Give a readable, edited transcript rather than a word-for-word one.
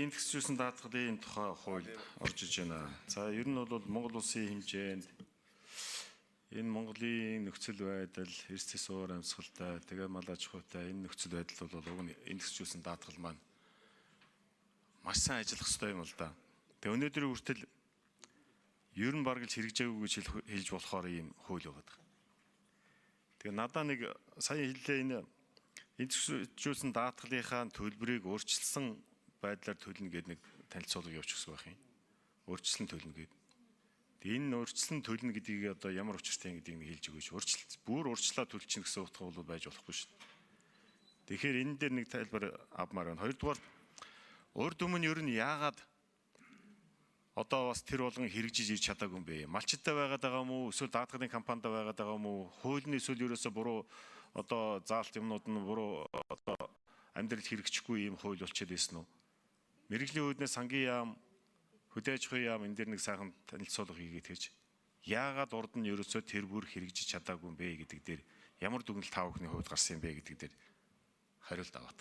индексжүүлсэн даатгалын тухай хууль орж иж байна. За ер нь бол Монгол улсын хэмжээнд энэ Монголын нөхцөл байдал, эрс засвар амьсгалтай, тэгээ мал аж ахуйтай энэ нөхцөл байдал бол уг нь индексжүүлсэн даатгал маань маш сайн ажиллах ёстой юм л да. Тэгээ өнөөдрийн хүртэл ер нь бараг л хэрэгжээгүй гэж хэлж болохоор ийм хууль байгаа. Тэгээ надаа нэг сая хэллээ энэ индексжүүлсэн даатгалынхаа төлбөрийг өөрчилсөн байдлаар төлнө гэдэг нэг танилцуулга явуучихсан байх юм. Өөрчилсөн төлнө гэдэг. Тэгээ энэ өөрчилсөн төлнө гэдгийг одоо ямар учиртай гэдгийг нэг хэлж өгөөч. Бүр урьдчилаа төлчихнө гэсэн утга бол байж болохгүй шүү дээ. Тэгэхээр энэ дээр нэг тайлбар авмаар байна. Хоёрдугаар урд өмнө ер нь яагаад одоо бас тэр болгон хэрэгжиж ирж чадаагүй юм бэ? Малчиттай байгаад байгаа юм уу? Эсвэл даатгалын компанид байгаад байгаа юм уу? Хуулийн эсвэл ерөөсө буруу одоо заалт юмнууд нь буруу одоо амьдрал хэрэгжихгүй юм хууль болчиход байсан уу? Мэргэжлийн үүднээс сангийн яам, хөдөө аж ахуйн яам энэ дэр нэг сайхан танилцуулга хийгээд тэгж яагаад урд нь ерөөсөө тэр бүр хэрэгжиж чадаагүй юм бэ гэдэг дээр ямар дүгнэлт та бүхний хувьд гарсан юм бэ гэдэг дээр хариулт авах.